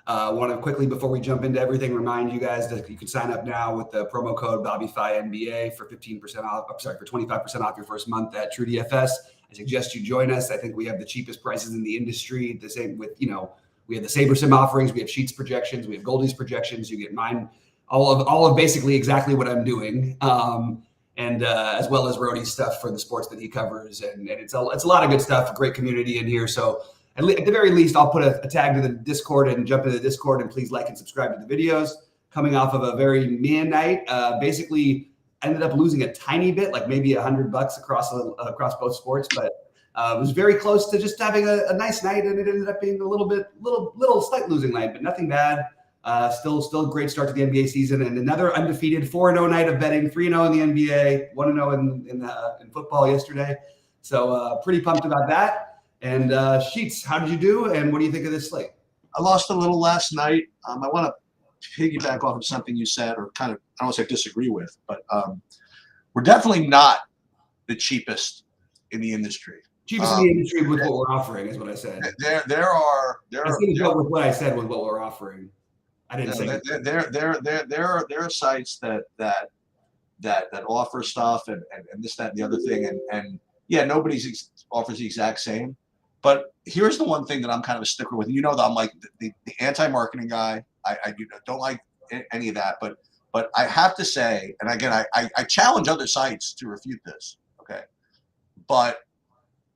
Want to quickly, before we jump into everything, remind you guys that you can sign up now with the promo code BobbyFi NBA for 15% off. I'm sorry, for 25% off your first month at TrueDFS. I suggest you join us. I think we have the cheapest prices in the industry. The same with, we have the SaberSim offerings, we have Sheets projections, we have Goldie's projections. You get mine, all of basically exactly what I'm doing, and as well as Rhodey's stuff for the sports that he covers, and it's a lot of good stuff. Great community in here. So at the very least, I'll put a tag to the Discord and jump into the Discord, and please like and subscribe to the videos. Coming off of a very man night, basically ended up losing a tiny bit, like maybe $100 across both sports, but it was very close to just having a nice night, and it ended up being a little slight losing night, but nothing bad. Still a great start to the NBA season, and another undefeated 4-0 night of betting, 3-0 in the NBA, 1-0 in football yesterday. So pretty pumped about that. And Sheets, how did you do, and what do you think of this slate? I lost a little last night. I want to piggyback off of something you said, or kind of, I don't want to say disagree with, but we're definitely not the cheapest in the industry. Cheapest in the industry with what we're offering is what I said. There are with what I said with what we're offering. I didn't say there are sites that offer stuff and this, that, and the other thing, and yeah, nobody's offers the exact same. But here's the one thing that I'm kind of a sticker with. You know that I'm like the anti-marketing guy. I don't like any of that, but I have to say, and again, I challenge other sites to refute this. Okay, but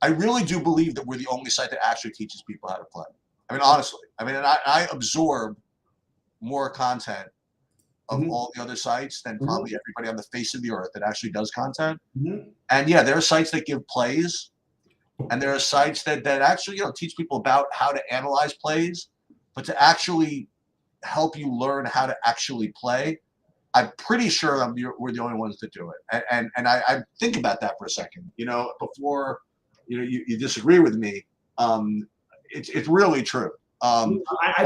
I really do believe that we're the only site that actually teaches people how to play. I mean, honestly, and I absorb more content of all the other sites than probably everybody on the face of the earth that actually does content. And yeah, there are sites that give plays, and there are sites that actually teach people about how to analyze plays, but to actually help you learn how to actually play, I'm pretty sure we're the only ones that do it. And I think about that for a second, before you disagree with me. It's really true. I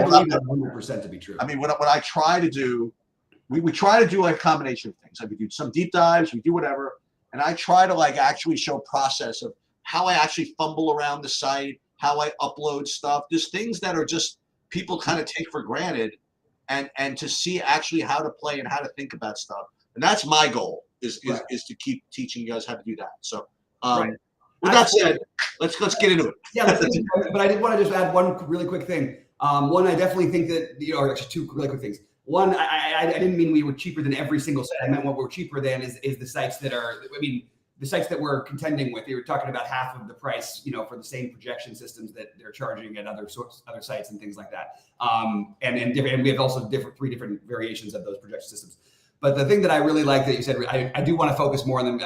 believe that 100% to be true. I mean, what I try to do, we try to do like a combination of things. Like we do some deep dives, we do whatever, and I try to like actually show process of how I actually fumble around the site, how I upload stuff. There's things that are just people kind of take for granted, and to see actually how to play and how to think about stuff. And that's my goal is to keep teaching you guys how to do that. So with that said, let's get into it. Yeah, but I did want to just add one really quick thing. One, I definitely think that, or actually two really quick things. One, I didn't mean we were cheaper than every single site. I meant what we're cheaper than is the sites that are, the sites that we're contending with. They were talking about half of the price, for the same projection systems that they're charging at other sites and things like that. And we have also three different variations of those projection systems. But the thing that I really like that you said, I do want to focus more on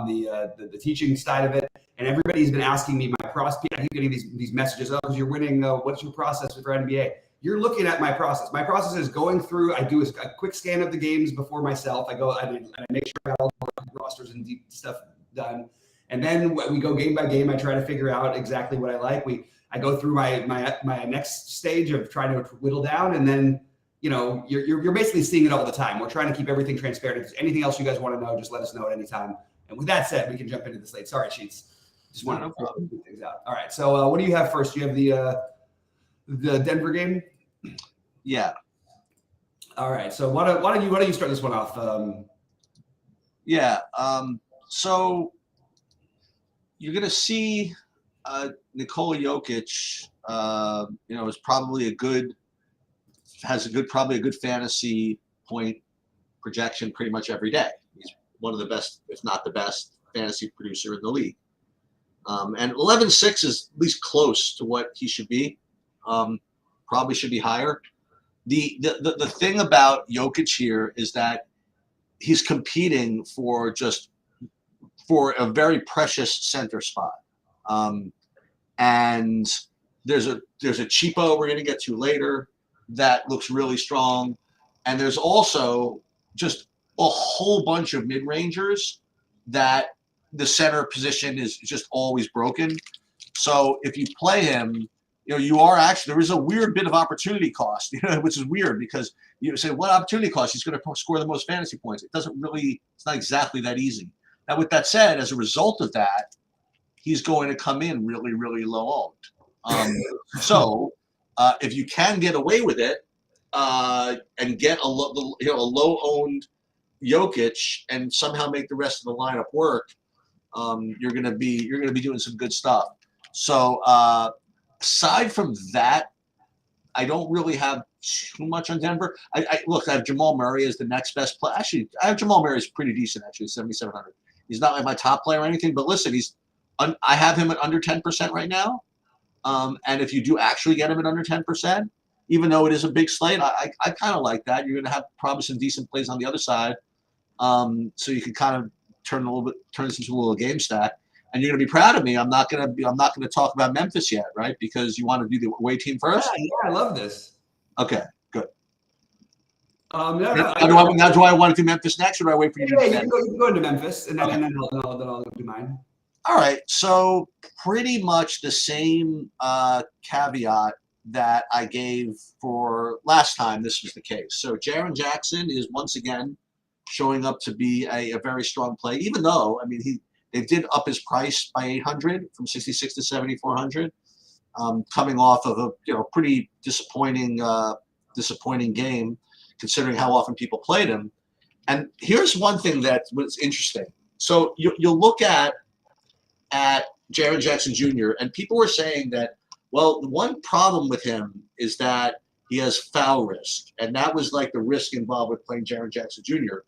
the teaching side of it. And everybody's been asking me my process. I keep getting these messages. Oh, you're winning. What's your process for NBA? You're looking at my process. My process is going through. I do a quick scan of the games before myself. I make sure I have all the rosters and deep stuff done. And then we go game by game. I try to figure out exactly what I like. I go through my next stage of trying to whittle down, and then you're basically seeing it all the time. We're trying to keep everything transparent. If there's anything else you guys want to know, just let us know at any time. And with that said, we can jump into the slate. Sorry, Sheets. Just wanted to put things out. All right. So what do you have first? Do you have the Denver game? Yeah. All right. So why don't you start this one off? So you're gonna see Nikola Jokic. Is probably probably a good fantasy point projection pretty much every day. He's one of the best, if not the best, fantasy producer in the league. And 11.6 is at least close to what he should be. Probably should be higher. The thing about Jokic here is that he's competing for a very precious center spot. And there's a cheapo we're going to get to later that looks really strong. And there's also just a whole bunch of mid-rangers that the center position is just always broken. So if you play him, there is a weird bit of opportunity cost, which is weird because you say, what opportunity cost? He's going to score the most fantasy points. It's not exactly that easy. Now, with that said, as a result of that, he's going to come in really, really low owned. So if you can get away with it and get a low-owned Jokic and somehow make the rest of the lineup work, you're gonna be doing some good stuff. So aside from that, I don't really have too much on Denver. Look, I have Jamal Murray as the next best player. Actually, I have Jamal Murray is pretty decent, actually, 7,700. He's not like my top player or anything, but listen, I have him at under 10% right now. And if you do actually get him at under 10%, even though it is a big slate, I kind of like that. You're going to have probably some decent plays on the other side. So you can kind of turn this into a little game stack. And you're going to be proud of me. I'm not going to talk about Memphis yet, right? Because you want to do the away team first. Yeah, I love this. Okay, good. Now do I want to do Memphis next, or do I wait for you to do that? You can go into Memphis, and then, okay. and then I'll do mine. All right, so pretty much the same caveat that I gave for last time this was the case. So Jaren Jackson is once again showing up to be a very strong play, even though, I mean, they did up his price by 800 from 66 to 7,400, coming off of a pretty disappointing game, considering how often people played him. And here's one thing that was interesting. So you'll look at Jaren Jackson Jr. and people were saying that, well, the one problem with him is that he has foul risk, and that was like the risk involved with playing Jaren Jackson Jr.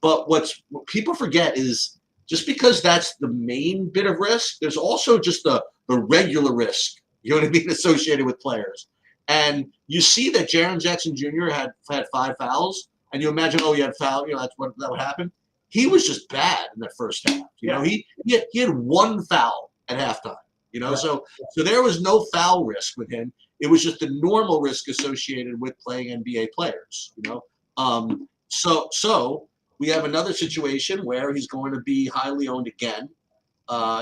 But what people forget is, just because that's the main bit of risk, there's also just the regular risk, you know what I mean, associated with players. And you see that Jaren Jackson Jr. had 5 fouls, and you imagine, oh, he had foul, that would happen. He was just bad in that first half. He had 1 foul at halftime. Right. So there was no foul risk with him. It was just the normal risk associated with playing NBA players. So we have another situation where he's going to be highly owned again.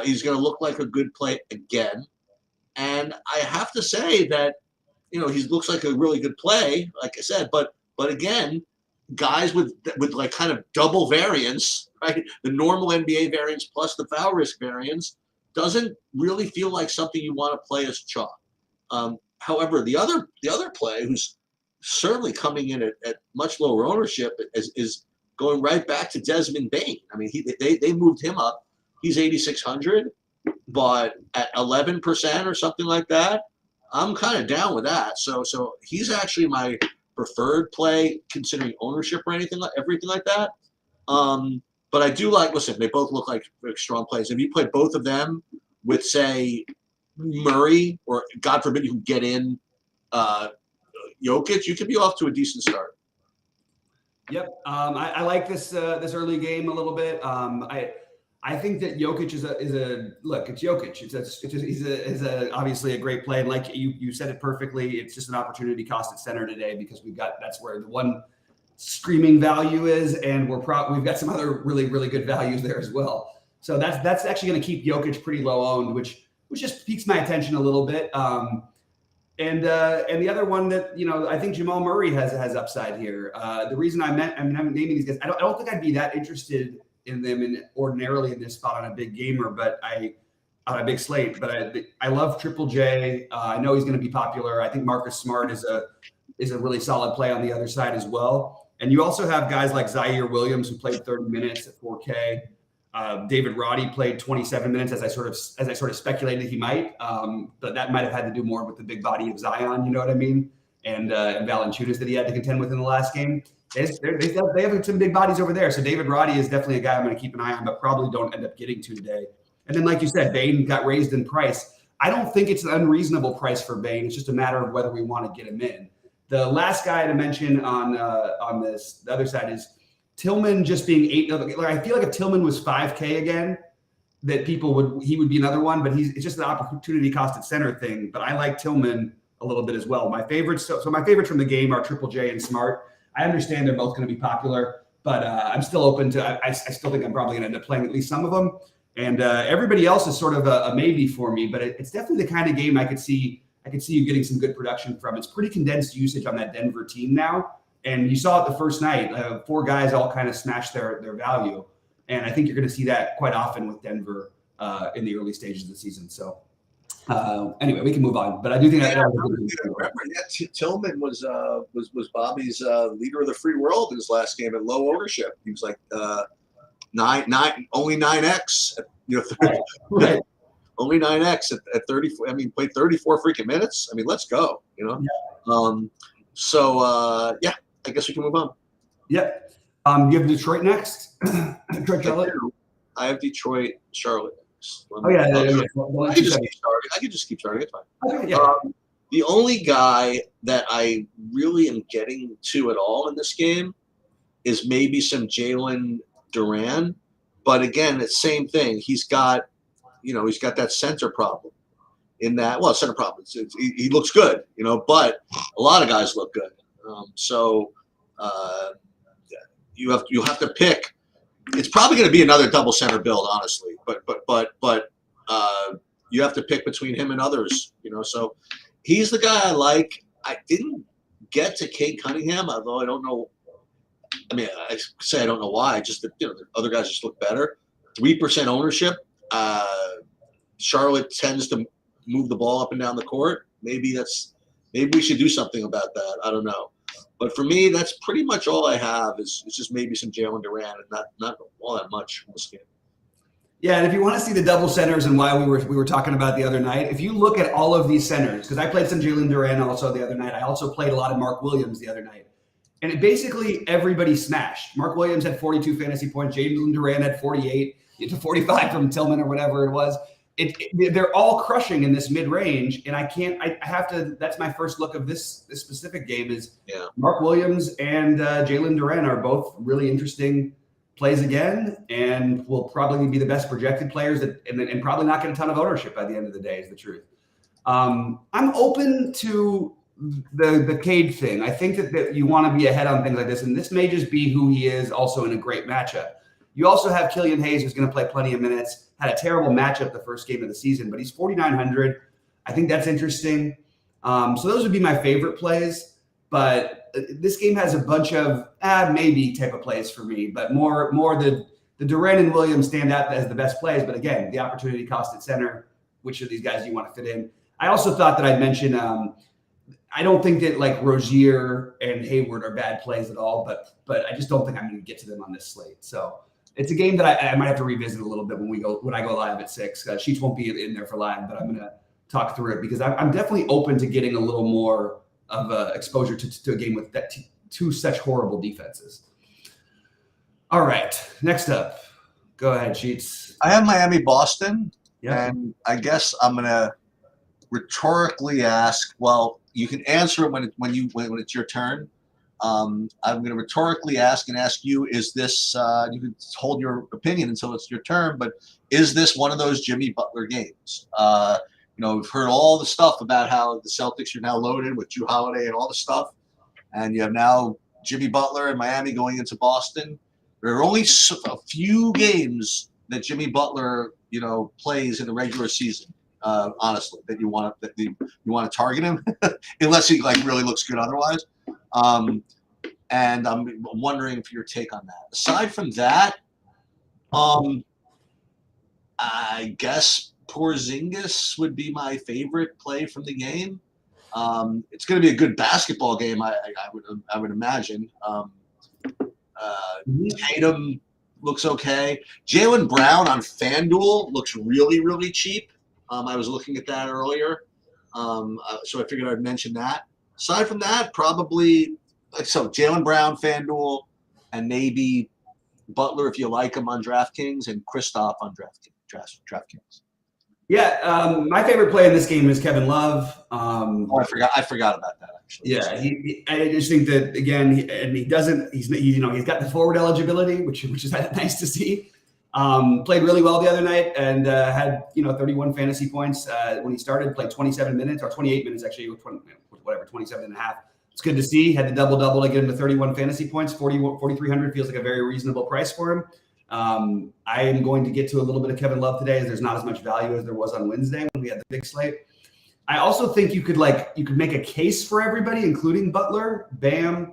He's going to look like a good play again. And I have to say that, he looks like a really good play, like I said. But again, guys with like kind of double variance, right? The normal NBA variance plus the foul risk variance doesn't really feel like something you want to play as chalk. However, the other play, who's certainly coming in at much lower ownership, is going right back to Desmond Bane. I mean, they moved him up. He's 8,600, but at 11% or something like that, I'm kind of down with that. So he's actually my preferred play, considering ownership or everything like that. But I do like. Listen, they both look like strong plays. If you play both of them with, say, Murray, or God forbid you can get in Jokic, you could be off to a decent start. Yep. I like this early game a little bit. I think that Jokic is a look. It's Jokic. He's obviously a great play, and like you said it perfectly. It's just an opportunity cost at center today, because that's where the one screaming value is, and we've got some other really, really good values there as well. So that's actually going to keep Jokic pretty low owned, which just piques my attention a little bit. And the other one that, I think Jamal Murray has upside here. The reason I'm naming these guys, I don't think I'd be that interested in them ordinarily in this spot on a big gamer, but on a big slate. But I love Triple J. I know he's going to be popular. I think Marcus Smart is a really solid play on the other side as well. And you also have guys like Zaire Williams, who played 30 minutes at 4K. David Roddy played 27 minutes, as I sort of speculated he might, but that might have had to do more with the big body of Zion, you know what I mean, and Valanciunas that he had to contend with in the last game. They have some big bodies over there, so David Roddy is definitely a guy I'm going to keep an eye on, but probably don't end up getting to today. And then, like you said, Bane got raised in price. I don't think it's an unreasonable price for Bane. It's just a matter of whether we want to get him in. The last guy to mention on the other side is Tillman, just being 8. I feel like if Tillman was 5K again, that he would be another one, but it's just an opportunity cost at center thing. But I like Tillman a little bit as well. My favorites, so my favorites from the game are Triple J and Smart. I understand they're both going to be popular, but I'm still open to. I still think I'm probably going to end up playing at least some of them. And everybody else is sort of a maybe for me, but it's definitely the kind of game I could see you getting some good production from. It's pretty condensed usage on that Denver team now. And you saw it the first night, 4 guys all kind of smashed their value. And I think you're going to see that quite often with Denver in the early stages of the season. So Anyway, we can move on. But I do think that remember, Tillman was Bobby's leader of the free world in his last game at low ownership. He was like only 9x. right. Only 9x at 34. I mean, played 34 freaking minutes. I mean, let's go. Yeah. Yeah, I guess we can move on. Yep. You have Detroit next. Detroit, Charlotte. I have Detroit, Charlotte. Yeah. I can just keep starting. It's fine. Okay, yeah. The only guy that I really am getting to at all in this game is maybe some Jalen Duran, but again, it's the same thing. He's got that center problem. Center problem. He looks good, but a lot of guys look good. You'll have to pick. It's probably going to be another double center build, honestly. But you have to pick between him and others. So he's the guy I like. I didn't get to Cade Cunningham, although I don't know. I mean, I say I don't know why. Just that the other guys just look better. 3% ownership. Charlotte tends to move the ball up and down the court. Maybe we should do something about that. I don't know. But for me, that's pretty much all I have is just maybe some Jalen Duran and not all that much in this game. Yeah, and if you want to see the double centers and why we were talking about the other night, if you look at all of these centers, because I played some Jalen Duran also the other night. I also played a lot of Mark Williams the other night. And basically everybody smashed. Mark Williams had 42 fantasy points. Jalen Duran had 48 to 45 from Tillman or whatever it was. They're all crushing in this mid-range, and I have to. That's my first look of this specific game. Mark Williams and Jalen Duran are both really interesting plays again, and will probably be the best projected players and probably not get a ton of ownership by the end of the day. Is the truth. I'm open to the Cade thing. I think that you want to be ahead on things like this, and this may just be who he is. Also in a great matchup. You also have Killian Hayes, who's going to play plenty of minutes. Had a terrible matchup the first game of the season, but he's 4,900. I think that's interesting. So those would be my favorite plays. But this game has a bunch of maybe type of plays for me, but more the Duran and Williams stand out as the best plays. But again, the opportunity cost at center, which of these guys do you want to fit in? I also thought that I'd mention I don't think that like Rozier and Hayward are bad plays at all, but I just don't think I'm going to get to them on this slate. So it's a game that I might have to revisit a little bit when I go live at 6. Sheets won't be in there for live, but I'm going to talk through it because I'm definitely open to getting a little more of exposure to a game with two such horrible defenses. All right, next up, go ahead, Sheets. I have Miami Boston, yeah. And I guess I'm going to rhetorically ask. Well, you can answer it when it's your turn. I'm going to rhetorically ask you, is this, you can hold your opinion until it's your turn, but is this one of those Jimmy Butler games? We've heard all the stuff about how the Celtics are now loaded with Jrue Holiday and all the stuff. And you have now Jimmy Butler and Miami going into Boston. There are only a few games that Jimmy Butler, plays in the regular season. Honestly, that you want to target him, unless he really looks good otherwise. And I'm wondering for your take on that. Aside from that, I guess Porzingis would be my favorite play from the game. It's going to be a good basketball game, I would imagine. Tatum looks okay. Jaylen Brown on FanDuel looks really, really cheap. I was looking at that earlier, so I figured I'd mention that. Aside from that, probably Jaylen Brown, FanDuel, and maybe Butler if you like him on DraftKings, and Kristaps on DraftKings. Yeah, my favorite play in this game is Kevin Love. I forgot about that actually. Yeah, I just think that again, he's got the forward eligibility, which is nice to see. Played really well the other night and had 31 fantasy points when he started. Played 27 minutes or 28 minutes actually, 27 and a half. It's good to see. Had the double to get him to 31 fantasy points. 4,300 feels like a very reasonable price for him. I am going to get to a little bit of Kevin Love today, as there's not as much value as there was on Wednesday when we had the big slate. I also think you could make a case for everybody, including Butler, Bam,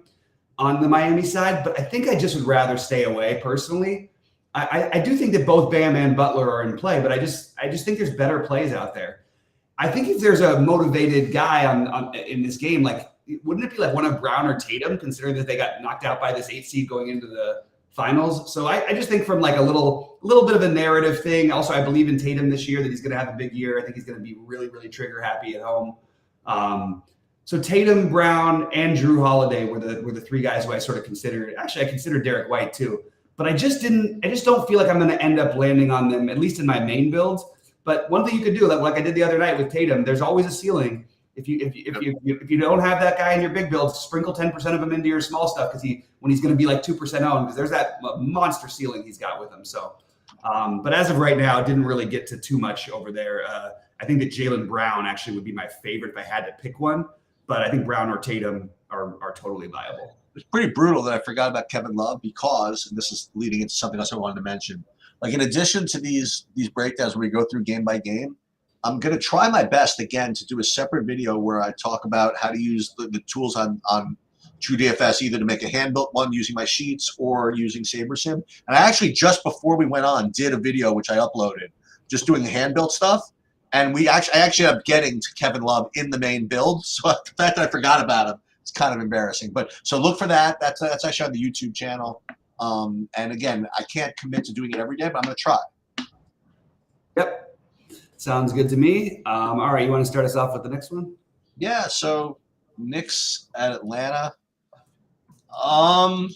on the Miami side, but I think I just would rather stay away personally. I do think that both Bam and Butler are in play, but I just think there's better plays out there. I think if there's a motivated guy in this game, like wouldn't it be like one of Brown or Tatum, considering that they got knocked out by this 8 seed going into the finals? So I just think from like a little bit of a narrative thing. Also, I believe in Tatum this year, that he's going to have a big year. I think he's going to be really, really trigger happy at home. So Tatum, Brown, and Drew Holiday were the three guys who I sort of considered. Actually, I considered Derek White too, but I just don't feel like I'm going to end up landing on them, at least in my main builds. But one thing you could do, like I did the other night with Tatum, there's always a ceiling. If you don't have that guy in your big builds, sprinkle 10% of him into your small stuff, because when he's going to be like 2% owned, because there's that monster ceiling he's got with him. So, but as of right now, it didn't really get to too much over there. I think that Jaylen Brown actually would be my favorite if I had to pick one, but I think Brown or Tatum are totally viable. It's pretty brutal that I forgot about Kevin Love, because, and this is leading into something else I wanted to mention. Like, in addition to these breakdowns where we go through game by game, I'm going to try my best again to do a separate video where I talk about how to use the tools on TrueDFS, either to make a hand-built one using my sheets or using SaberSim. And I actually, just before we went on, did a video which I uploaded, just doing the hand-built stuff. And I actually ended up getting to Kevin Love in the main build. So the fact that I forgot about him, it's kind of embarrassing. But so look for that. That's actually on the YouTube channel. And again, I can't commit to doing it every day, but I'm going to try. Yep. Sounds good to me. All right. You want to start us off with the next one? Yeah. So Knicks at Atlanta. I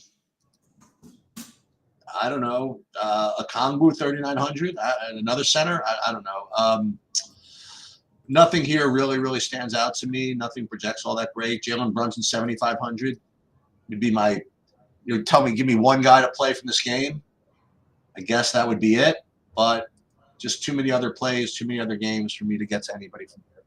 don't know. A Kongwu 3,900 and another center. I don't know. Nothing here really stands out to me. Nothing projects all that great. Jalen Brunson 7,500 would be my. Give me one guy to play from this game. I guess that would be it. But just too many other plays, too many other games for me to get to anybody from here.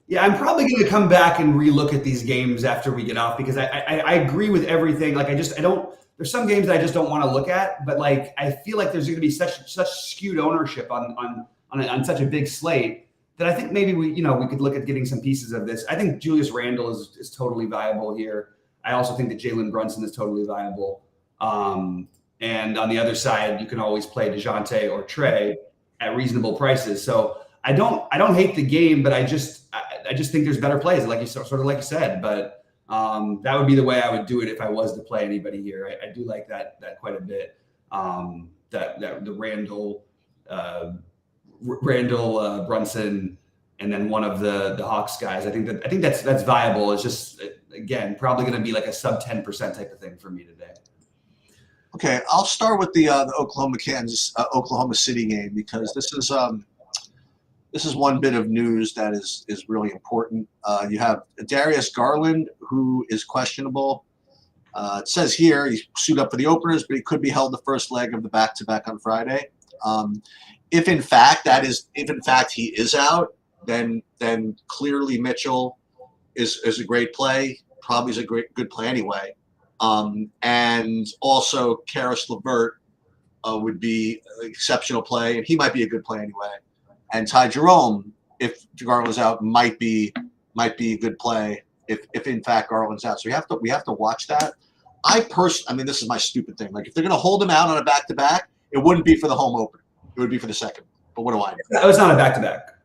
Yeah, I'm probably going to come back and relook at these games after we get off, because I agree with everything. Like, I don't. There's some games that I just don't want to look at, but like I feel like there's going to be such skewed ownership on such a big slate that I think maybe we could look at getting some pieces of this. I think Julius Randle is totally viable here. I also think that Jalen Brunson is totally viable. And on the other side, you can always play DeJounte or Trey at reasonable prices. So I don't hate the game, but I just think there's better plays, like you sort of like you said. But that would be the way I would do it if I was to play anybody here. I do like that quite a bit. That the Randall Brunson, and then one of the Hawks guys. I think that's viable. It's just, again, probably going to be like a sub 10% type of thing for me today. Okay, I'll start with the Oklahoma City game, because this is one bit of news that is really important. You have Darius Garland, who is questionable. It says here he suited up for the openers, but he could be held the first leg of the back-to-back on Friday. If in fact he is out, then clearly Mitchell is a great play. Probably is a good play anyway. And also Karis LeVert would be an exceptional play, and he might be a good play anyway. And Ty Jerome, if Garland's out, might be a good play if in fact Garland's out. So we have to watch that. I mean, this is my stupid thing. Like, if they're going to hold him out on a back-to-back, it wouldn't be for the home opener. It would be for the second. But what do I know? It's not a back-to-back.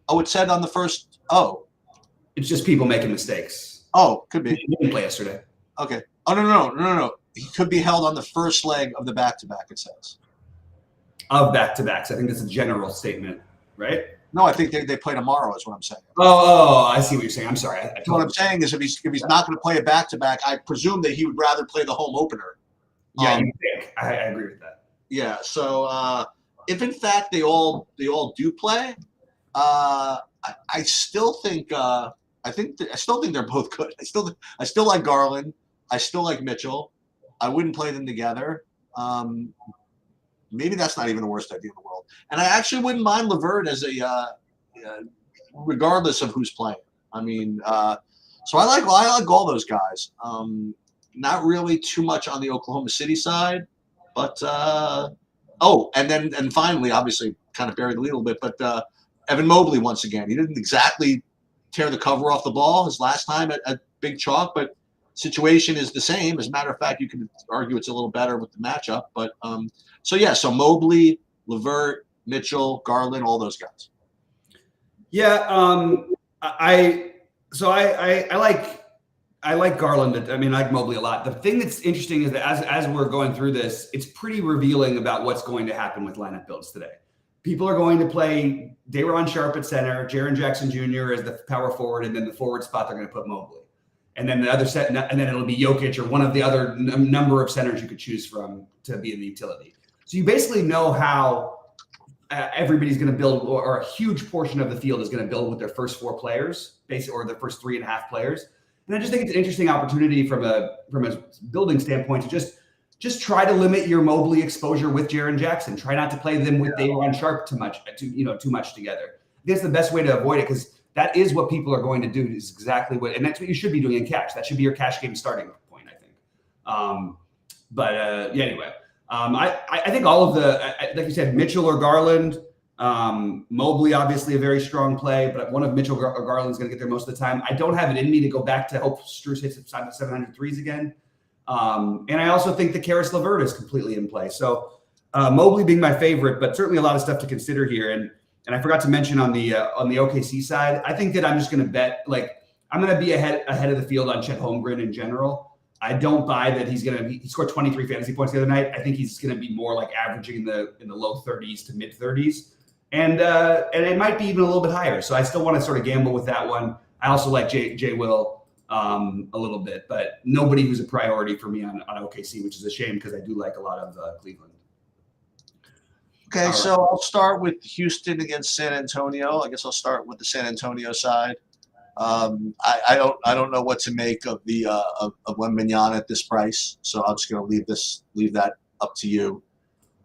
Oh, it said on the first. Oh, it's just people making mistakes. Oh, could be. He didn't play yesterday. Okay. Oh, no. He could be held on the first leg of the back-to-back, it says. Of back-to-backs. I think that's a general statement, right? No, I think they play tomorrow is what I'm saying. Oh, I see what you're saying. I'm sorry. What I'm saying is if he's not going to play a back-to-back, I presume that he would rather play the home opener. Yeah, I agree with that. Yeah, so if in fact they all do play, I still think they're both good. I still like Garland. I still like Mitchell. I wouldn't play them together. Maybe that's not even the worst idea in the world. And I actually wouldn't mind LeVert as regardless of who's playing. I mean, so I like all those guys. Not really too much on the Oklahoma City side, but and finally, obviously, kind of buried a little bit, but Evan Mobley once again. He didn't exactly tear the cover off the ball his last time at Big Chalk, but situation is the same. As a matter of fact, you could argue it's a little better with the matchup. But so Mobley, LeVert, Mitchell, Garland, all those guys. Yeah, I like Garland. I mean, I like Mobley a lot. The thing that's interesting is that as we're going through this, it's pretty revealing about what's going to happen with lineup builds today. People are going to play Day'Ron Sharpe at center, Jaren Jackson Jr. as the power forward, and then the forward spot they're going to put Mobley, and then the other set, and then it'll be Jokic or one of the other number of centers you could choose from to be in the utility. So you basically know how everybody's going to build, or a huge portion of the field is going to build with their first four players, basically, or their first 3.5 players. And I just think it's an interesting opportunity from a building standpoint to just try to limit your Mobley exposure with Jaren Jackson. Try not to play them with Day'Ron Sharpe too much together. I think it's the best way to avoid it, because that is what people are going to do. Is exactly what, and that's what you should be doing in cash. That should be your cash game starting point, I think. Anyway. I think all of like you said, Mitchell or Garland, Mobley, obviously a very strong play, but one of Mitchell or Garland's going to get there most of the time. I don't have it in me to go back to hope Strus hits 700 threes again. And I also think that Karis LeVert is completely in play. So Mobley being my favorite, but certainly a lot of stuff to consider here. And I forgot to mention on the OKC side, I think that I'm just going to bet, like, I'm going to be ahead of the field on Chet Holmgren in general. I don't buy that he's going to be. He scored 23 fantasy points the other night. I think he's going to be more like averaging in the low 30s to mid 30s, and it might be even a little bit higher. So I still want to sort of gamble with that one. I also like Jay Will a little bit, but nobody who's a priority for me on OKC, which is a shame because I do like a lot of Cleveland. Okay, so I'll start with Houston against San Antonio. I guess I'll start with the San Antonio side. I don't know what to make of the of Wembanyama at this price, so I'm just going to leave that up to you.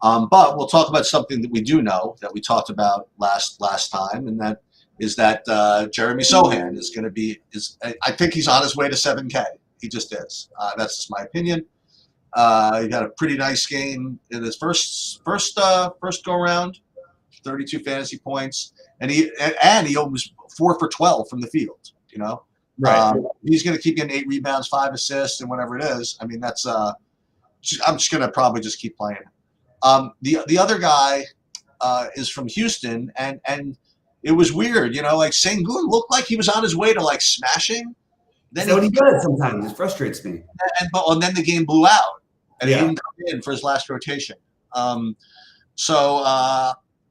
But we'll talk about something that we do know that we talked about last time, and that is that Jeremy Sohan is going to be I think he's on his way to 7K. He just is. That's just my opinion. He got a pretty nice game in his first go around, 32 fantasy points, and he almost 4 for 12 from the field. You know, right. He's going to keep getting 8 rebounds, 5 assists, and whatever it is. I mean, that's I'm just going to probably just keep playing. The other guy is from Houston, and it was weird. You know, like Sengun looked like he was on his way to like smashing. Then he does sometimes. It frustrates me. And then the game blew out, and he didn't come in for his last rotation.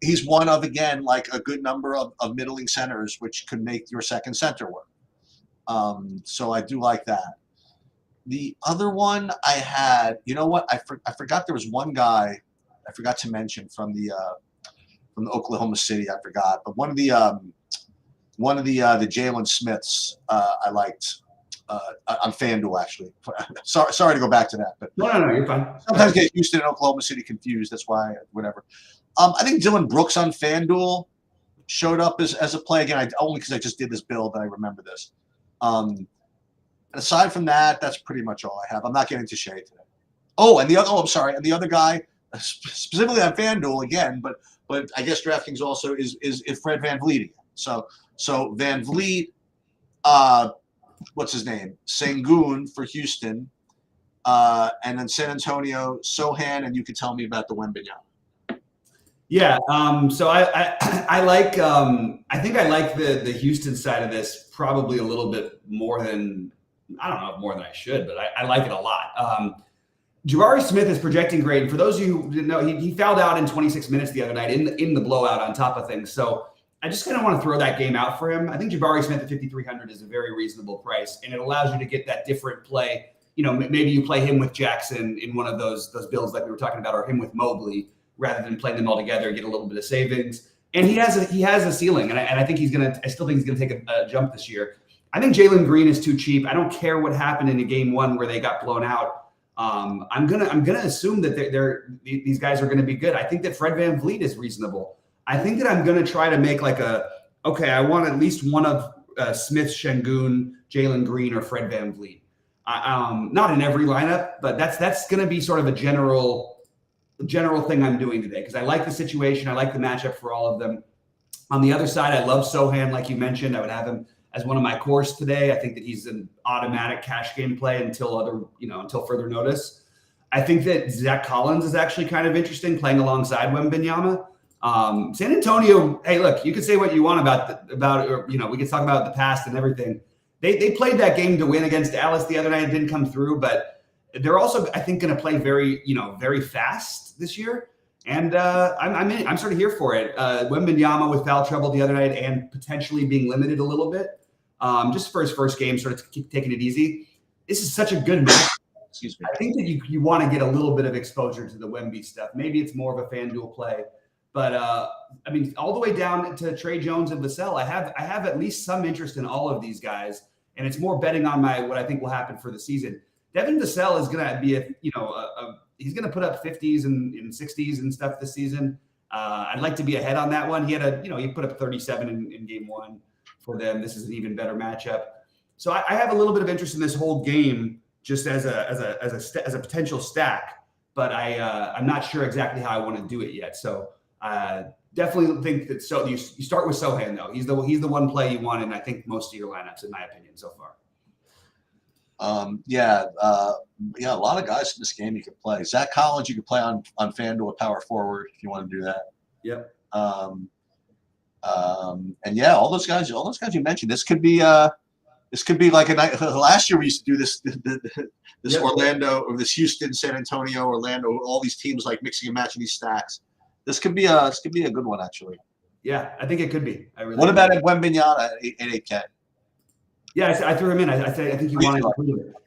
He's one of, again, like a good number of middling centers, which could make your second center work. So I do like that. The other one I had, you know what? I forgot there was one guy I forgot to mention from the Oklahoma City. I forgot, but one of the Jalen Smiths I liked on FanDuel, actually. Sorry to go back to that, but no, you're fine. Sometimes get Houston and Oklahoma City confused. That's why, whatever. I think Dylan Brooks on FanDuel showed up as a play again. Only because I just did this build and I remember this. Aside from that, that's pretty much all I have. I'm not getting to Shea today. I'm sorry. And the other guy, specifically on FanDuel again, but I guess DraftKings also is Fred VanVleet again. So VanVleet, what's his name? Sengun for Houston, and then San Antonio, Sohan, and you could tell me about the Wembanyama. Yeah. So I like I think I like the Houston side of this probably a little bit more than I should, but I like it a lot. Jabari Smith is projecting great. And for those of you who didn't know, he fouled out in 26 minutes the other night in the blowout on top of things. So I just kind of want to throw that game out for him. I think Jabari Smith at 5,300 is a very reasonable price, and it allows you to get that different play. You know, maybe you play him with Jackson in one of those builds like we were talking about, or him with Mobley, rather than playing them all together, get a little bit of savings. And he has a ceiling, and I think I still think he's going to take a jump this year. I think Jalen Green is too cheap. I don't care what happened in game one where they got blown out. I'm gonna assume that these guys are going to be good. I think that Fred VanVleet is reasonable. I think that I'm going to try to make like I want at least one of Smith, Sengun, Jalen Green, or Fred VanVleet. Not in every lineup, but that's going to be sort of a general thing I'm doing today because I like the situation. I like the matchup for all of them. On the other side, I love Sohan, like you mentioned. I would have him as one of my cores today. I think that he's an automatic cash game play until further notice. I think that Zach Collins is actually kind of interesting playing alongside Wembanyama. San Antonio, hey, look, you can say what you want or, we can talk about the past and everything. They played that game to win against Dallas the other night. It didn't come through, but they're also, I think, going to play very fast this year. And I'm sort of here for it. Wembanyama with foul trouble the other night and potentially being limited a little bit, just for his first game, sort of keep taking it easy. This is such a good match. Excuse me. I think that you want to get a little bit of exposure to the Wemby stuff. Maybe it's more of a FanDuel play. But all the way down to Trey Jones and Vassell, I have at least some interest in all of these guys, and it's more betting on what I think will happen for the season. Devin Vassell is going to be he's going to put up 50s and 60s and stuff this season. I'd like to be ahead on that one. He put up 37 in game one for them. This is an even better matchup. So I have a little bit of interest in this whole game just as a potential stack, but I'm not sure exactly how I want to do it yet. So. Definitely think that. So you start with Sohan though. He's the one play you want, and I think most of your lineups, in my opinion, so far. A lot of guys in this game you could play. Zach Collins, you could play on FanDuel at power forward if you want to do that. Yep. All those guys you mentioned. This could be like a night. Last year we used to do this. This yep. Orlando or this Houston, San Antonio, Orlando, all these teams like mixing and matching these stacks. This could be a good one, actually. Yeah, I think it could be. What about Wembanyama at 8K? Yeah, I threw him in. I think you want to. I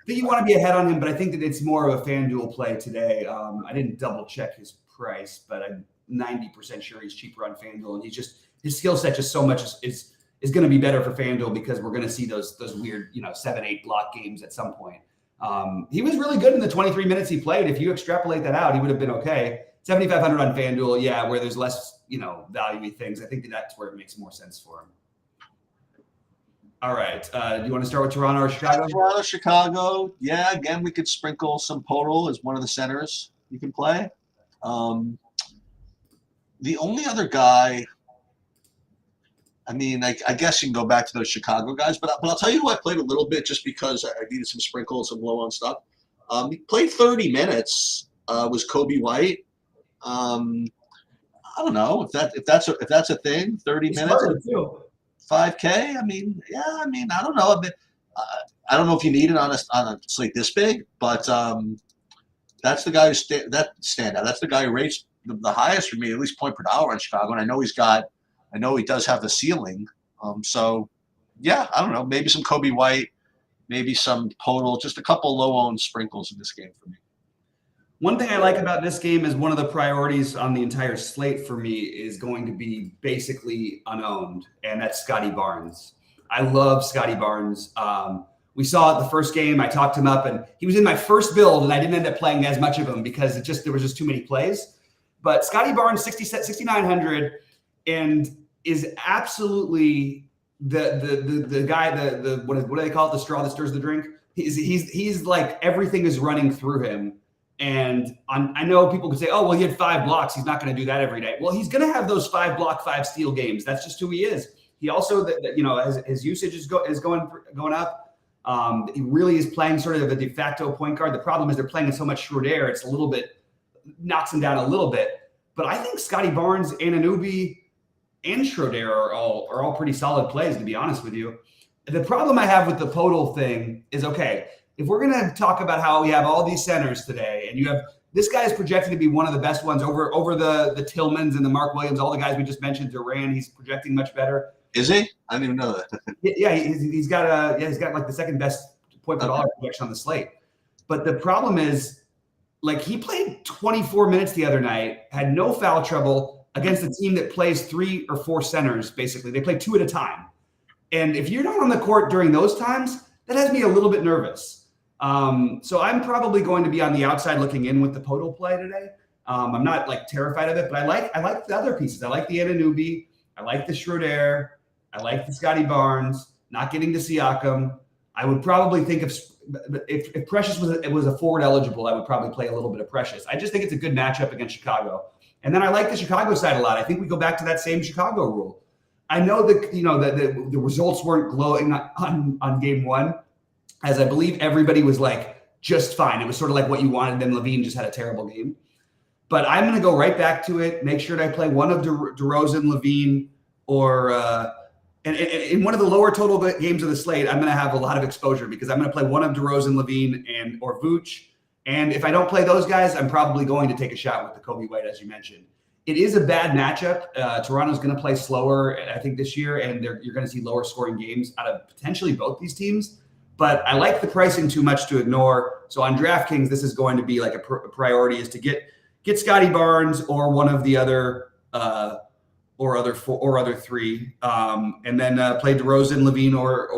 think you want to be ahead on him, but I think that it's more of a FanDuel play today. I didn't double check his price, but I'm 90% sure he's cheaper on FanDuel, and his skill set just so much is going to be better for FanDuel because we're going to see those weird 7-8 block games at some point. He was really good in the 23 minutes he played. If you extrapolate that out, he would have been okay. 7,500 on FanDuel, yeah, where there's less, value-y things. I think that's where it makes more sense for him. All right. Do you want to start with Toronto or Chicago? Toronto, Chicago. Yeah, again, we could sprinkle some Podol as one of the centers you can play. The only other guy, I guess you can go back to those Chicago guys, but I'll tell you who I played a little bit just because I needed some sprinkles, some low on stuff. He played 30 minutes. Was Kobe White. I don't know if that's a thing. 30 minutes, 5K. I don't know. I don't know if you need it on a slate this big, but that's the guy who stand out. That's the guy who rates the highest for me, at least point per dollar on Chicago. And I know he does have the ceiling. So yeah, I don't know. Maybe some Kobe White, maybe some Podol, just a couple low-owned sprinkles in this game for me. One thing I like about this game is one of the priorities on the entire slate for me is going to be basically unowned, and that's Scotty Barnes. I love Scotty Barnes. We saw it the first game. I talked him up, and he was in my first build, and I didn't end up playing as much of him because there was just too many plays. But Scotty Barnes, 6,900, and is absolutely the guy. What do they call it? The straw that stirs the drink. He's like everything is running through him. And I know people could say, oh, well, he had 5 blocks. He's not going to do that every day. Well, he's going to have those 5 block, 5 steal games. That's just who he is. He also, his usage is going up. He really is playing sort of a de facto point guard. The problem is they're playing in so much Schroeder. It's a little bit, knocks him down a little bit. But I think Scotty Barnes, Anunoby, and Schroeder are all pretty solid plays, to be honest with you. The problem I have with the Podol thing is, okay, if we're going to talk about how we have all these centers today, and you have this guy is projected to be one of the best ones over the Tillmans and the Mark Williams, all the guys we just mentioned, Durant, he's projecting much better. Is he? I didn't even know that. Yeah, he's got like the second best point per dollar projection on the slate. But the problem is, like, he played 24 minutes the other night, had no foul trouble against a team that plays 3 or 4 centers. Basically, they play 2 at a time. And if you're not on the court during those times, that has me a little bit nervous. So I'm probably going to be on the outside looking in with the Podol play today. I'm not like terrified of it, but I like the other pieces. I like the Anunoby. I like the Schroeder. I like the Scotty Barnes. Not getting to Siakam. I would probably think if Precious was a forward eligible, I would probably play a little bit of Precious. I just think it's a good matchup against Chicago. And then I like the Chicago side a lot. I think we go back to that same Chicago rule. I know that the results weren't glowing on game one, as I believe everybody was like just fine. It was sort of like what you wanted. Then Levine just had a terrible game. But I'm going to go right back to it. Make sure that I play one of DeRozan, Levine, or and in one of the lower total games of the slate, I'm going to have a lot of exposure because I'm going to play one of DeRozan, Levine, or Vooch. And if I don't play those guys, I'm probably going to take a shot with the Kobe White, as you mentioned. It is a bad matchup. Toronto's going to play slower, I think, this year, and you're going to see lower scoring games out of potentially both these teams. But I like the pricing too much to ignore. So on DraftKings, this is going to be like a priority is to get Scotty Barnes or one of the other other three, and then play DeRozan, Levine, or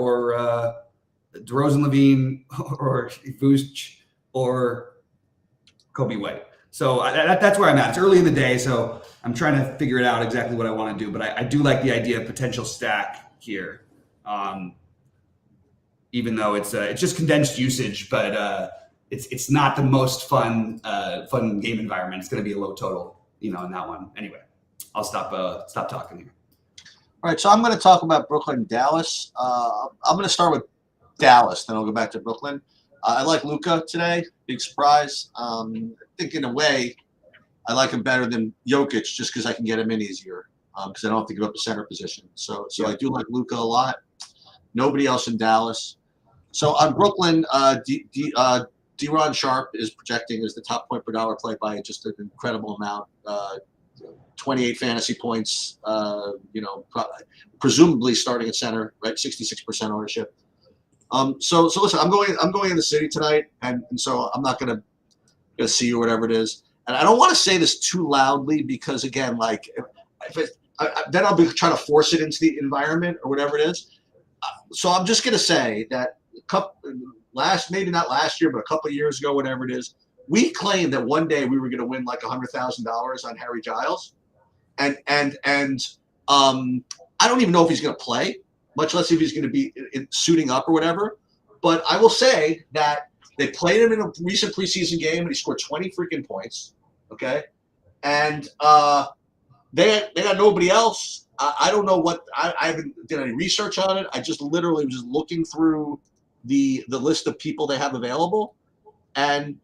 DeRozan, Levine, or Vooch, or Kobe White. So that's where I'm at. It's early in the day, so I'm trying to figure it out exactly what I want to do. But I do like the idea of potential stack here, even though it's just condensed usage, but it's not the most fun game environment. It's going to be a low total, in that one. Anyway, I'll stop talking here. All right, so I'm going to talk about Brooklyn and Dallas. I'm going to start with Dallas, then I'll go back to Brooklyn. I like Luka today. Big surprise. I think in a way, I like him better than Jokic just because I can get him in easier because I don't have to give up the center position. So yeah. I do like Luka a lot. Nobody else in Dallas. So on Brooklyn, De'Ron Sharp is projecting as the top point per dollar play by just an incredible amount. 28 fantasy points. Presumably starting at center, right? 66% ownership. So listen, I'm going in the city tonight, and so I'm not gonna see you or whatever it is. And I don't want to say this too loudly because again, like then I'll be trying to force it into the environment or whatever it is. So I'm just gonna say that maybe not last year, but a couple of years ago, whatever it is, we claimed that one day we were gonna win like $100,000 on Harry Giles, and I don't even know if he's gonna play, much less if he's going to be suiting up or whatever. But I will say that they played him in a recent preseason game and he scored 20 freaking points. Okay. And they got nobody else. I don't know what I haven't did any research on it. I just literally was just looking through the list of people they have available. And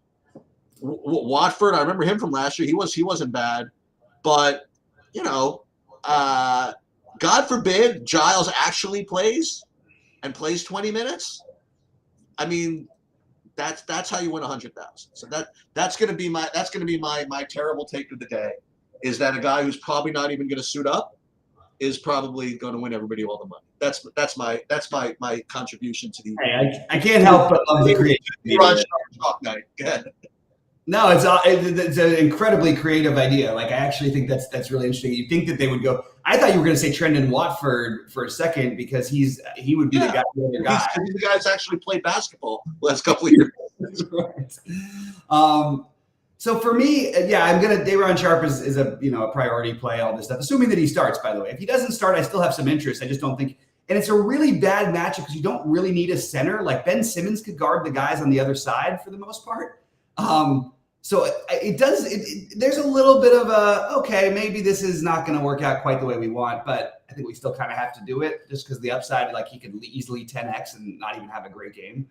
Watford, I remember him from last year. He wasn't bad, but God forbid Giles actually plays 20 minutes. I mean, that's how you win 100,000. So that's going to be my terrible take of the day, is that a guy who's probably not even going to suit up is probably going to win everybody all the money. That's my contribution to the. Hey, I can't help but love the creativity. No, it's an incredibly creative idea. Like I actually think that's really interesting. You think that they would go? I thought you were going to say Trendon Watford for a second because he would be the guy. He's the guy that's actually played basketball the last couple of years. Right. So for me, I'm gonna De'Ron Sharp is a priority play. All this stuff, assuming that he starts. By the way, if he doesn't start, I still have some interest. I just don't think, and it's a really bad matchup because you don't really need a center. Like Ben Simmons could guard the guys on the other side for the most part. So it does. There's a little bit of okay, maybe this is not going to work out quite the way we want, but I think we still kind of have to do it just because the upside, like he could easily 10x and not even have a great game.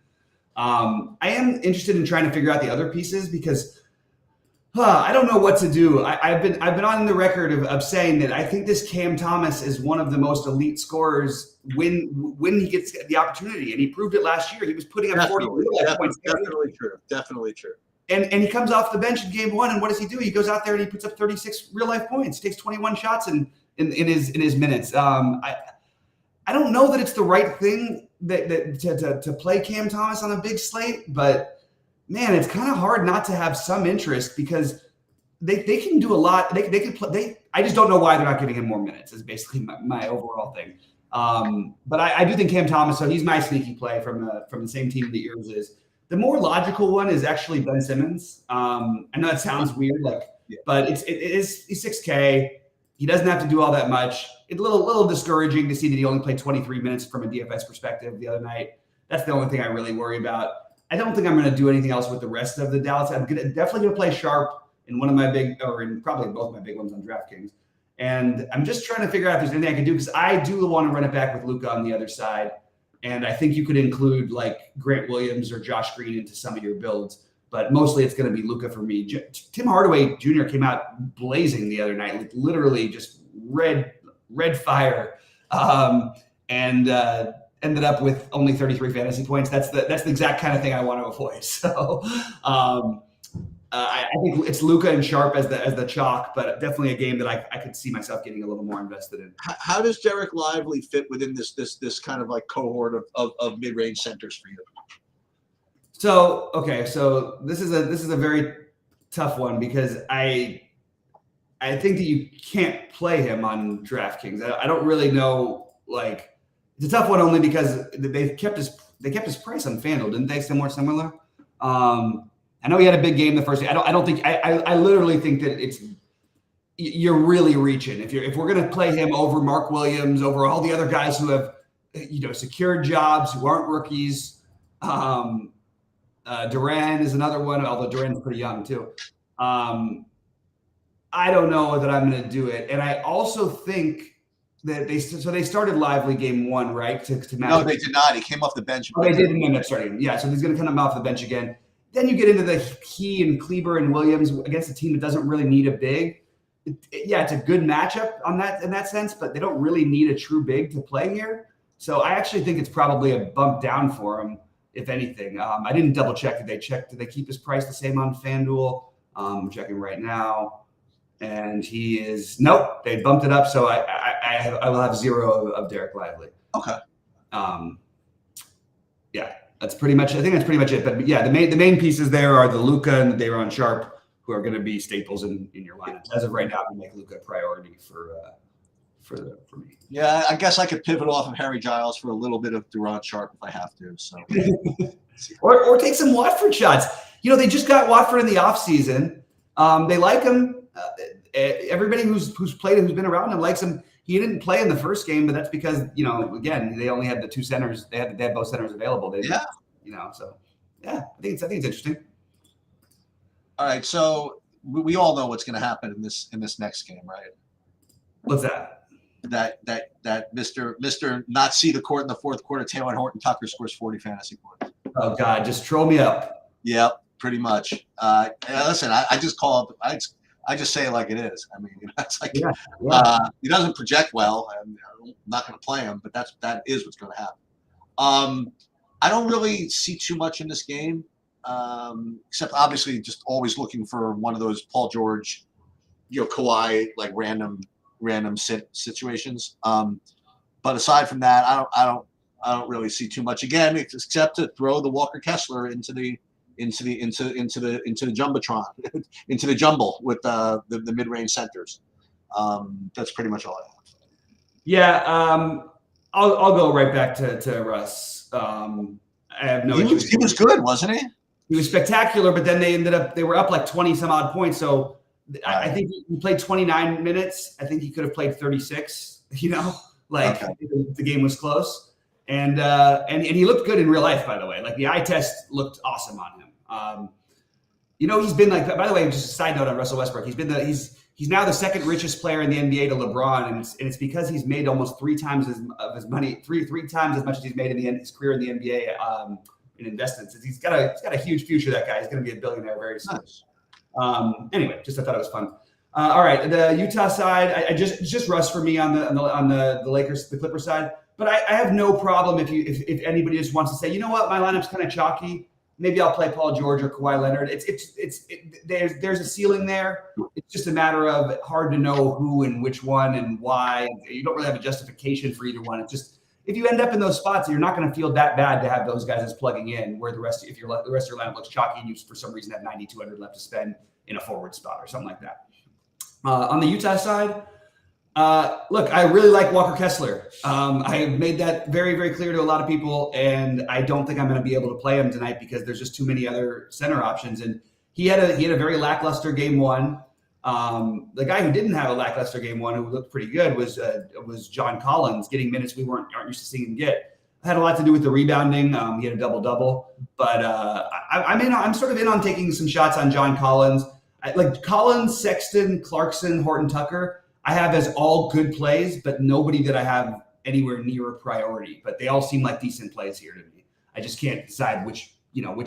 I am interested in trying to figure out the other pieces because I don't know what to do. I've been on the record of saying that I think this Cam Thomas is one of the most elite scorers when he gets the opportunity, and he proved it last year. He was putting up 40 points. Definitely true. And he comes off the bench in game one, and what does he do? He goes out there and he puts up 36 real life points. He takes 21 shots in his minutes. I don't know that it's the right thing to play Cam Thomas on a big slate, but man, it's kind of hard not to have some interest because they can do a lot. They can play. I just don't know why they're not giving him more minutes. Is basically my overall thing. But I do think Cam Thomas. So he's my sneaky play from the same team the Eagles is. The more logical one is actually Ben Simmons. I know it sounds weird, but he's 6K. He doesn't have to do all that much. It's a little discouraging to see that he only played 23 minutes from a DFS perspective the other night. That's the only thing I really worry about. I don't think I'm going to do anything else with the rest of the Dallas. I'm definitely going to play Sharp in one of my in probably both my big ones on DraftKings. And I'm just trying to figure out if there's anything I can do because I do want to run it back with Luka on the other side. And I think you could include like Grant Williams or Josh Green into some of your builds. but mostly it's going to be Luka for me. Tim Hardaway Jr. came out blazing the other night, like literally just red fire, and ended up with only 33 fantasy points. That's the exact kind of thing I want to avoid. So I think it's Luka and Sharp as the chalk, but definitely a game that I could see myself getting a little more invested in. How does Derek Lively fit within this kind of like cohort of mid-range centers for you? So this is a very tough one because I think that you can't play him on DraftKings. I don't really know. Like, it's a tough one only because they kept his price on FanDuel, didn't they? Similar. I know he had a big game the first day. I don't think I literally think that you're really reaching if we're gonna play him over Mark Williams, over all the other guys who have secured jobs, who aren't rookies. Duran is another one, although Duran's pretty young too. I don't know that I'm going to do it, and I also think that they started Lively game one, right? To match. No, they did not. He came off the bench. Oh, they didn't end up starting. Yeah, so he's going to come off the bench again. Then you get into the Key and Kleber and Williams against a team that doesn't really need a big. It's a good matchup in that sense, but they don't really need a true big to play here. So I actually think it's probably a bump down for him, if anything. I didn't double check. Did they keep his price the same on FanDuel? I'm checking right now. And he is nope. They bumped it up, so I will have zero of Derek Lively. Okay. Yeah, that's pretty much. I think that's pretty much it. But yeah, the main pieces there are the Luka and the Day'Ron Sharp, who are going to be staples in your lineup. As of right now, we make Luka a priority for me. Yeah, I guess I could pivot off of Harry Giles for a little bit of Day'Ron Sharp if I have to. So, or take some Watford shots. They just got Watford in the offseason. They like him. Everybody who's played him, who's been around him, likes him. He didn't play in the first game, but that's because again, they only had the two centers. They had both centers available. So yeah, I think it's interesting. All right, so we all know what's going to happen in this next game, right? What's that? That Mr. not see the court in the fourth quarter, Taylor Horton Tucker scores 40 fantasy points. Oh God, just troll me up. Yep, pretty much. Listen, I just call up. I just say it like it is. I mean, it's like he doesn't project well, and I'm not going to play him. But that is what's going to happen. I don't really see too much in this game, except obviously just always looking for one of those Paul George, Kawhi like random situations. But aside from that, I don't really see too much again, except to throw the Walker Kessler into the jumbotron, into the jumble with the mid-range centers. That's pretty much all I have. Yeah, I'll go right back to Russ. I have no. He was good, wasn't he? He was spectacular, but then they were up like 20 some odd points. So I think he played 29 minutes. I think he could have played 36. The game was close, and he looked good in real life. By the way, like the eye test looked awesome on him. He's been like. By the way, just a side note on Russell Westbrook. He's now the second richest player in the NBA to LeBron, and it's because he's made almost three times as much as he's made in his career in the NBA in investments. He's got a huge future. That guy. He's going to be a billionaire very soon. Nice. Anyway, I thought it was fun. All right, the Utah side, it's just Russ for me on the Lakers, the Clippers side. But I have no problem if anybody just wants to say, you know what, my lineup's kind of chalky. Maybe I'll play Paul George or Kawhi Leonard. There's a ceiling there. It's just a matter of hard to know who and which one and why. You don't really have a justification for either one. It's just if you end up in those spots, you're not going to feel that bad to have those guys as plugging in. Where the rest of your lineup looks chalky and you for some reason have 9,200 left to spend in a forward spot or something like that. On the Utah side, look, I really like Walker Kessler. I have made that very, very clear to a lot of people, and I don't think I'm going to be able to play him tonight because there's just too many other center options. And he had a very lackluster game one. The guy who didn't have a lackluster game one, who looked pretty good, was John Collins, getting minutes we aren't used to seeing him get. It had a lot to do with the rebounding. He had a double-double, but I'm sort of in on taking some shots on John Collins. Like Collins, Sexton, Clarkson, Horton Tucker, I have as all good plays, but nobody that I have anywhere near a priority. But they all seem like decent plays here to me. I just can't decide which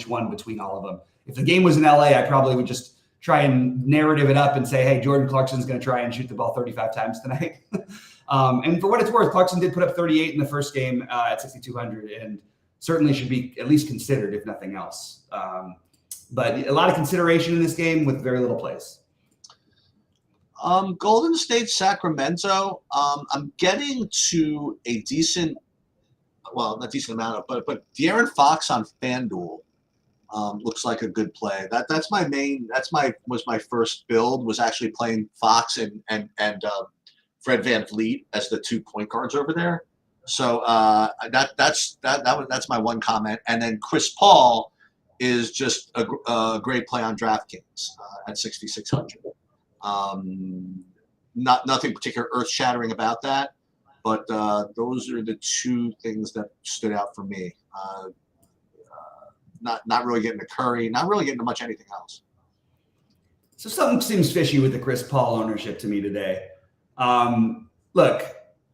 one between all of them. If the game was in LA, I probably would just try and narrative it up and say, hey, Jordan Clarkson's going to try and shoot the ball 35 times tonight. And for what it's worth, Clarkson did put up 38 in the first game at 6,200 and certainly should be at least considered, if nothing else. But a lot of consideration in this game with very little place. Golden State, Sacramento. I'm getting to a decent, well, not decent amount of, but De'Aaron Fox on FanDuel looks like a good play. Was my first build, was actually playing Fox and Fred VanVleet as the 2 point guards over there. So that's my one comment. And then Chris Paul is just a great play on DraftKings at 6,600. Nothing particular earth-shattering about that, but those are the two things that stood out for me. Not really getting to Curry, not really getting to much anything else. So something seems fishy with the Chris Paul ownership to me today. Look,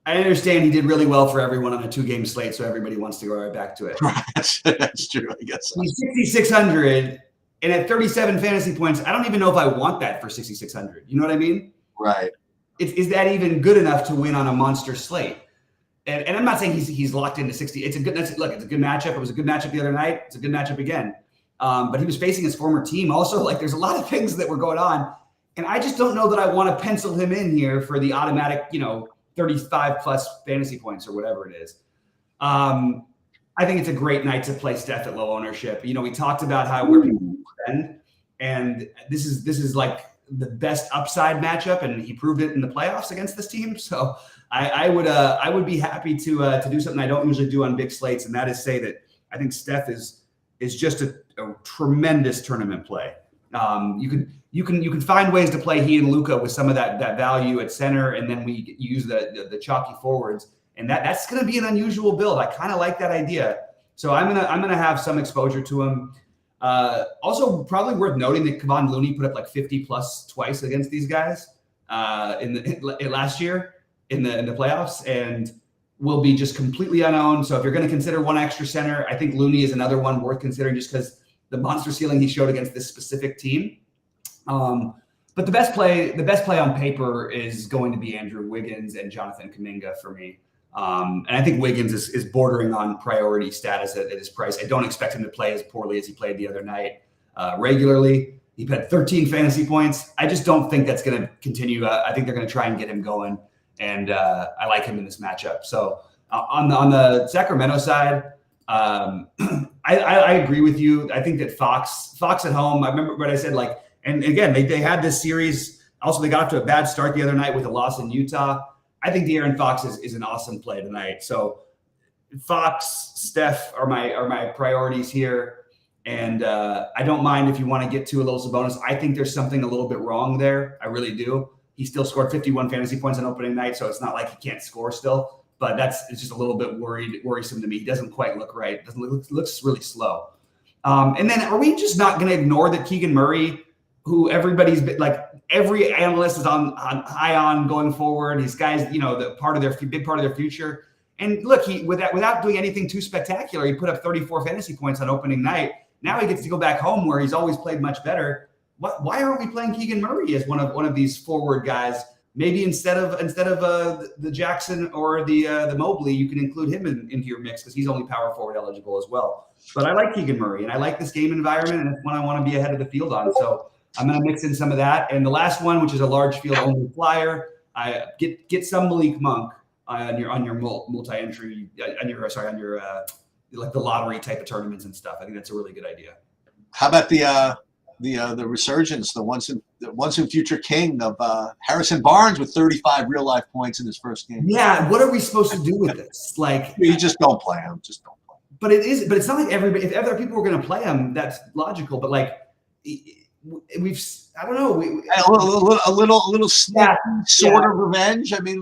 I understand he did really well for everyone on a 2-game slate, so everybody wants to go right back to it. That's true, I guess. So. He's 6,600, and at 37 fantasy points, I don't even know if I want that for 6,600. You know what I mean? Right. Is that even good enough to win on a monster slate? And I'm not saying he's locked into 60. It's a good matchup. It was a good matchup the other night. It's a good matchup again. But he was facing his former team. Also, like, there's a lot of things that were going on. And I just don't know that I want to pencil him in here for the automatic, 35 plus fantasy points or whatever it is. I think it's a great night to play Steph at low ownership. We talked about where people spend, and this is like the best upside matchup, and he proved it in the playoffs against this team. So I would be happy to do something I don't usually do on big slates, and that is say that I think Steph is just a tremendous tournament play. You can find ways to play he and Luka with some of that value at center, and then we use the chalky forwards, and that's going to be an unusual build. I kind of like that idea, so I'm gonna have some exposure to him. Also, probably worth noting that Kevon Looney put up like 50 plus twice against these guys last year in the playoffs, and will be just completely unowned. So if you're going to consider one extra center, I think Looney is another one worth considering just because the monster ceiling he showed against this specific team. But the best play on paper is going to be Andrew Wiggins and Jonathan Kuminga for me. And I think Wiggins is bordering on priority status at his price. I don't expect him to play as poorly as he played the other night regularly. He had 13 fantasy points. I just don't think that's going to continue. I think they're going to try and get him going. And I like him in this matchup. So on the Sacramento side, I agree with you. I think that Fox at home, I remember what I said, and again, they had this series. Also, they got off to a bad start the other night with a loss in Utah. I think De'Aaron Fox is an awesome play tonight. So Fox, Steph are my priorities here. And I don't mind if you want to get to a little Sabonis. I think there's something a little bit wrong there. I really do. He still scored 51 fantasy points on opening night, so it's not like he can't score still. But it's just a little bit worrisome to me. He doesn't quite look right. Looks really slow. And then are we just not going to ignore that Keegan Murray, who everybody's been, like every analyst is on high on going forward? These guys, big part of their future. And look, he without doing anything too spectacular, he put up 34 fantasy points on opening night. Now he gets to go back home where he's always played much better. Why aren't we playing Keegan Murray as one of these forward guys? Maybe instead of the Jackson or the Mobley, you can include him into your mix because he's only power forward eligible as well. But I like Keegan Murray, and I like this game environment, and it's one I want to be ahead of the field on. So I'm going to mix in some of that. And the last one, which is a large field only flyer, I get some Malik Monk on your multi-entry on your like the lottery type of tournaments and stuff. I think that's a really good idea. How about the resurgence, the once in future king of Harrison Barnes with 35 real life points in his first game? Yeah, what are we supposed to do with this? You just don't play him. Just don't play him. But it's not like everybody. If other people were going to play him, that's logical. But I don't know. A little sneaky sort of revenge. I mean,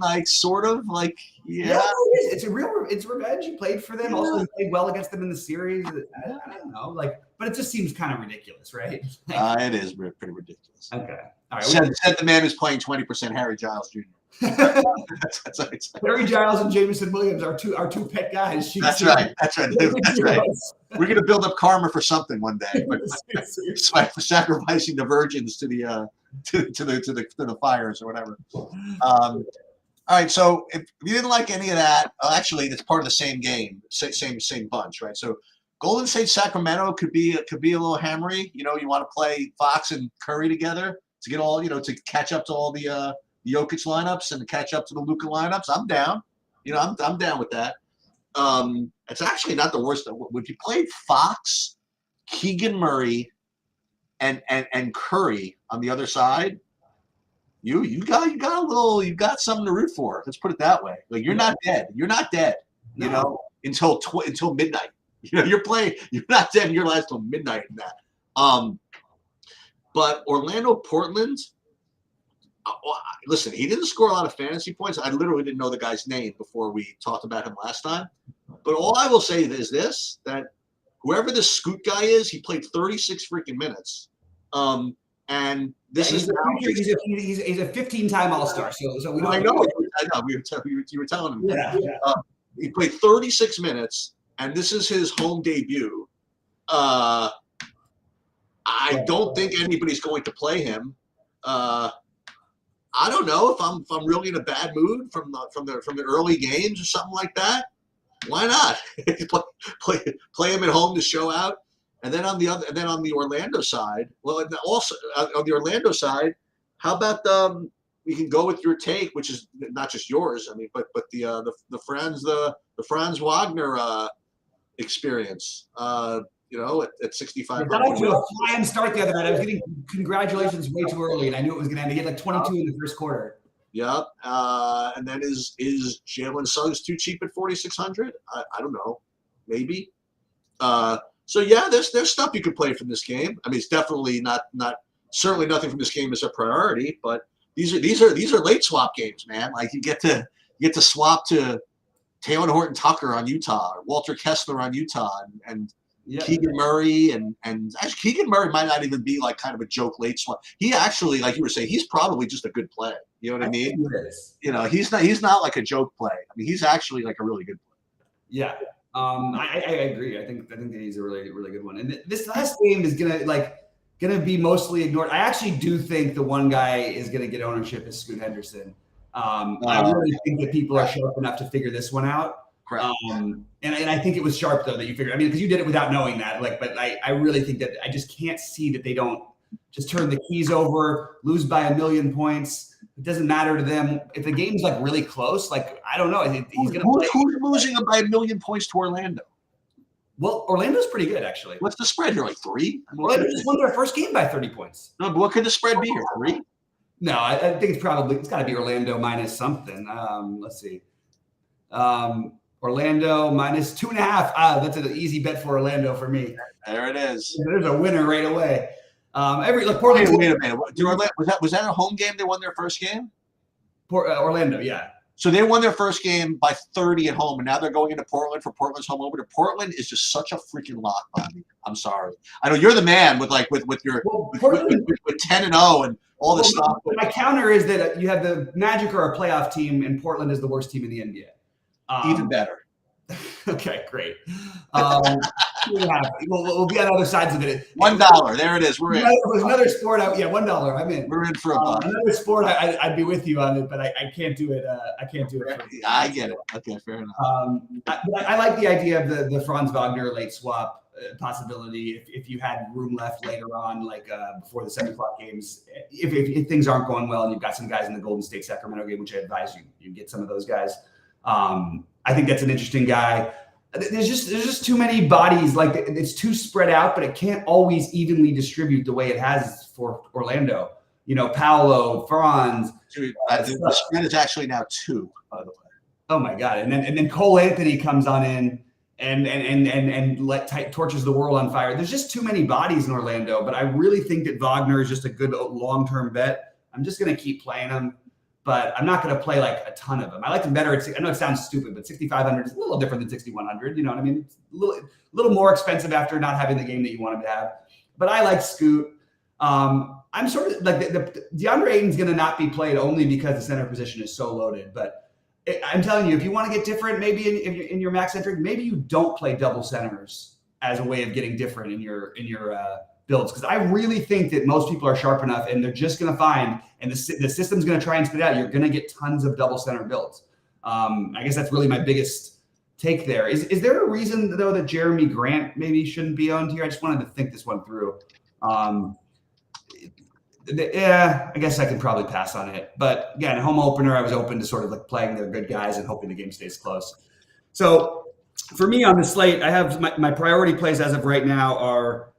yeah. It's revenge. He played for them. Yeah. Also, he played well against them in the series. I don't know. But it just seems kind of ridiculous, right? It is pretty ridiculous. Okay. All right. Said the man who's playing 20% Harry Giles Jr. That's Barry Giles and Jameson Williams are two pet guys. That's right. We're gonna build up karma for something one day, but for sacrificing the virgins to the fires or whatever. All right. So if you didn't like any of that, actually, it's part of the same game, same bunch, right? So Golden State Sacramento could be a little hammery. You want to play Fox and Curry together to get all to catch up to all the Jokic lineups and to catch up to the Luka lineups. I'm down. I'm down with that. It's actually not the worst. If you played Fox, Keegan Murray, and Curry on the other side, you got something to root for. Let's put it that way. Like you're not dead. You're not dead. Until midnight. You're not dead in your lives till midnight in that. But Orlando, Portland. Listen, he didn't score a lot of fantasy points. I literally didn't know the guy's name before we talked about him last time. But all I will say is this: that whoever this Scoot guy is, he played 36 freaking minutes. And this is he's a 15-time All-Star. So we I know. You were telling him. Yeah. He played 36 minutes, and this is his home debut. I don't think anybody's going to play him. I don't know if I'm really in a bad mood from the early games or something like that. Why not play him at home to show out? And then on the Orlando side, well, also on the Orlando side, how about we can go with your take, which is not just yours. I mean, but the Franz Wagner experience. At 65. Got off to a flying start the other night. I was getting congratulations way too early, and I knew it was going to end. He had like 22 in the first quarter. Yep. And then is Jalen Suggs too cheap at 4,600? I don't know. Maybe. So yeah, there's stuff you could play from this game. I mean, it's definitely not certainly nothing from this game is a priority, but these are late swap games, man. Like you get to swap to Taylor Horton Tucker on Utah, or Walter Kessler on Utah, and Keegan Murray and actually Keegan Murray might not even be like kind of a joke late swap. He actually, like you were saying, he's probably just a good play. You know what I mean? He's not like a joke play. I mean, he's actually like a really good play. Yeah. I agree. I think that he's a really, really good one. And this last game is gonna be mostly ignored. I actually do think the one guy is gonna get ownership is Scoot Henderson. I really think that people are sharp enough to figure this one out. And I think it was sharp though that you figured. I mean, because you did it without knowing that. But I really think that I just can't see that they don't just turn the keys over, lose by 1 million points. It doesn't matter to them if the game's like really close. Like I don't know, he's gonna. Who's losing by 1 million points to Orlando? Well, Orlando's pretty good actually. What's the spread here? Like 3? Orlando just won their first game by 30 points. No, but what could the spread be here? 3? No, I think it's got to be Orlando minus something. Let's see. Orlando minus 2.5. That's an easy bet for Orlando for me. There it is. There's a winner right away. Portland. Wait a minute. Was that a home game? They won their first game. Orlando, yeah. So they won their first game by 30 at home, and now they're going into Portland for Portland's home opener. Portland is just such a freaking lock, Bobby. I'm sorry. I know you're the man with your with 10-0 and all this stuff. My counter is that you have the Magic are a playoff team, and Portland is the worst team in the NBA. Even better. Okay, great. We'll be on other sides of it. $1. There it is. We're in. There's another sport. $1. I'm in. We're in for a buck. Another sport. I'd be with you on it, but I can't do it. I can't do it. I get it. Okay, fair enough. I like the idea of the Franz Wagner late swap possibility if you had room left later on, like before the 7 o'clock games. If things aren't going well and you've got some guys in the Golden State Sacramento game, which I advise you get some of those guys. I think that's an interesting guy. There's just too many bodies. Like it's too spread out, but it can't always evenly distribute the way it has for Orlando. Paolo, Franz. The spread is actually now 2, by the way. Oh my God! And then Cole Anthony comes on in and torches the world on fire. There's just too many bodies in Orlando. But I really think that Wagner is just a good long-term bet. I'm just going to keep playing him. But I'm not going to play like a ton of them. I like them better. I know it sounds stupid, but 6,500 is a little different than 6,100. You know what I mean? It's a little more expensive after not having the game that you want them to have. But I like Scoot. I I'm sort of like the DeAndre Ayton's going to not be played only because the center position is so loaded. But I'm telling you, if you want to get different, maybe in your max centric, maybe you don't play double centers as a way of getting different in your builds. Because I really think that most people are sharp enough, and they're just going to find, and the system's going to try and spit it out. You're going to get tons of double center builds. I guess that's really my biggest take there. Is there a reason though that Jeremy Grant maybe shouldn't be owned here? I just wanted to think this one through. Yeah, I guess I could probably pass on it. But again, home opener, I was open to sort of like playing their good guys and hoping the game stays close. So for me on the slate, I have my priority plays as of right now are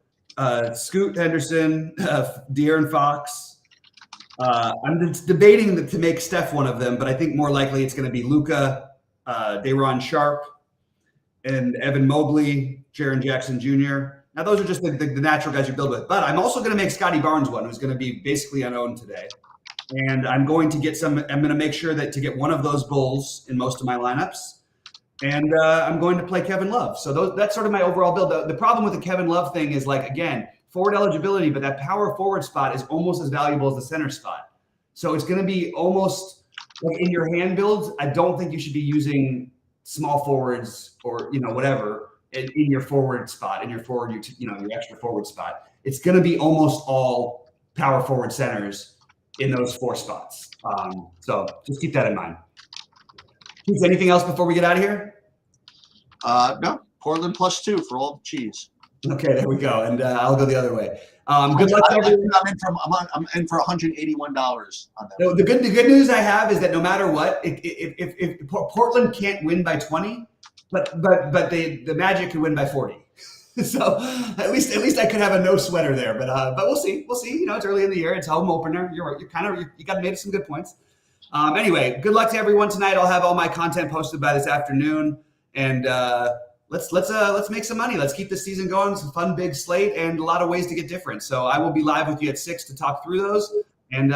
Scoot Henderson, De'Aaron Fox. I'm debating to make Steph one of them, but I think more likely it's going to be Luka, Day'Ron Sharpe, and Evan Mobley, Jaren Jackson Jr. Now, those are just the natural guys you build with. But I'm also going to make Scotty Barnes one, who's going to be basically unowned today. And I'm going to get I'm going to make sure that to get one of those Bulls in most of my lineups. And I'm going to play Kevin Love. So that's sort of my overall build. The problem with the Kevin Love thing is, like, again, forward eligibility, but that power forward spot is almost as valuable as the center spot. So it's going to be almost like in your hand builds. I don't think you should be using small forwards or, whatever in your forward spot, in your forward, your extra forward spot. It's going to be almost all power forward centers in those 4 spots. So just keep that in mind. Is anything else before we get out of here? No, Portland +2 for all the cheese. Okay, there we go. And I'll go the other way. Good luck to everyone. I'm in for $181 on that. No, the good news I have is that no matter what, if Portland can't win by 20, but the Magic can win by 40. So at least I could have a no sweater there. But we'll see. We'll see. It's early in the year. It's home opener. You got made some good points. Anyway, good luck to everyone tonight. I'll have all my content posted by this afternoon, and let's make some money. Let's keep the season going. Some fun big slate and a lot of ways to get different. So I will be live with you at 6 to talk through those. And